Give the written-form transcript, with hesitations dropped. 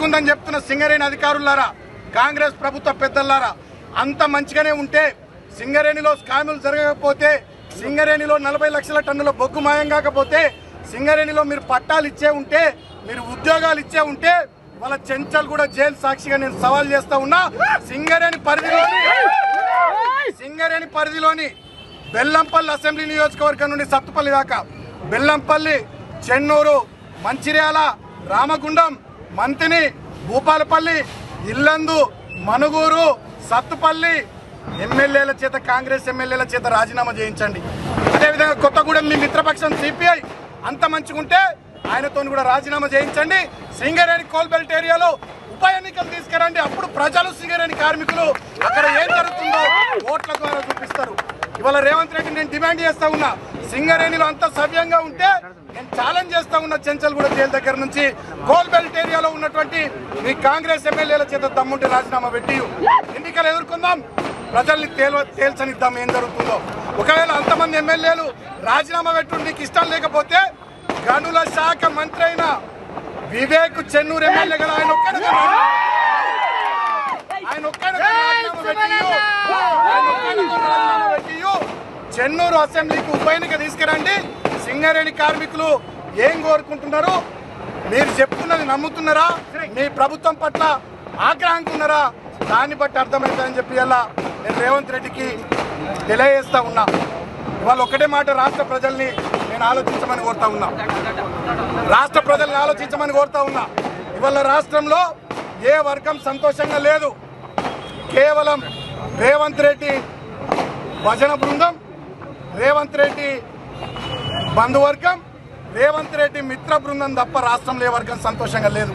మంచిగుందని చెప్తున్న సింగరేణి అధికారులారా, కాంగ్రెస్ ప్రభుత్వ పెద్దలారా, అంత మంచిగానే ఉంటే సింగరేణిలో స్కాములు జరగకపోతే, సింగరేణిలో 40 లక్షల టన్నుల బొగ్గు మాయం కాకపోతే, సింగరేణిలో మీరు పట్టాలు ఇచ్చే ఉంటే, మీరు ఉద్యోగాలు ఇచ్చే ఉంటే వాళ్ళ చెంచల్ కూడా జైలు సాక్షిగా నేను సవాల్ చేస్తా ఉన్నా. సింగరేణి పరిధిలోని బెల్లంపల్లి అసెంబ్లీ నియోజకవర్గం నుండి సత్తుపల్లి దాకా, బెల్లంపల్లి, చెన్నూరు, మంచిర్యాల, రామగుండం, మంతిని, భూపాలపల్లి, ఇల్లందు, మనుగూరు, సత్తుపల్లి ఎమ్మెల్యేల చేత, కాంగ్రెస్ ఎమ్మెల్యేల చేత రాజీనామా చేయించండి. అదేవిధంగా కొత్తగూడెం మీ మిత్రపక్షం సిపిఐ అంత మంచిగుంటే ఆయనతో కూడా రాజీనామా చేయించండి. సింగరేణి కోల్బెల్ట్ ఏరియాలో ఉప ఎన్నికలు తీసుకురండి. అప్పుడు ప్రజలు, సింగరేణి కార్మికులు అక్కడ ఏం జరుగుతుందో ఓట్ల ద్వారా చూపిస్తారు. ఇవాళ రేవంత్ రెడ్డి నేను డిమాండ్ చేస్తా ఉన్నా, సింగరేణిలో అంత సవ్యంగా ఉంటే నేను ఛాలెంజ్ చేస్తా ఉన్నా, చెంచల్గూడ జైలు దగ్గర నుంచి కోల్బెల్ట్ ఏరియాలో ఉన్నటువంటి మీ కాంగ్రెస్ ఎమ్మెల్యేల చేత దమ్ముంటే రాజీనామా పెట్టి ఎన్నికలు ఎదుర్కొందాం, ప్రజల్ని తేల్చనిద్దాం ఏం జరుగుతుందో. ఒకవేళ అంతమంది ఎమ్మెల్యేలు రాజీనామా పెట్టు నీకు ఇష్టం లేకపోతే గనుల శాఖ మంత్రి అయిన వివేక్ చెన్నూరు ఎమ్మెల్యే కదా, ఆయన చెన్నూరు అసెంబ్లీకి ఉప ఎన్నిక తీసుకురండి. సింగరేణి కార్మికులు ఏం కోరుకుంటున్నారు, మీరు చెప్పుకున్నది నమ్ముతున్నారా, మీ ప్రభుత్వం పట్ల ఆగ్రహంగా ఉన్నారా, దాన్ని బట్టి అర్థమవుతుందని చెప్పి ఇలా నేను రేవంత్ రెడ్డికి తెలియజేస్తా ఉన్నా. ఇవాళ ఒకటే మాట రాష్ట్ర ప్రజల్ని నేను ఆలోచించమని కోరుతా ఉన్నా, రాష్ట్ర ప్రజల్ని ఆలోచించమని కోరుతా ఉన్నా. ఇవాళ రాష్ట్రంలో ఏ వర్గం సంతోషంగా లేదు. కేవలం రేవంత్ రెడ్డి భజన బృందం, రేవంత్ రెడ్డి బంధువర్గం, రేవంత్ రెడ్డి మిత్ర బృందం తప్ప రాష్ట్రంలో ఏ వర్గం సంతోషంగా లేదు.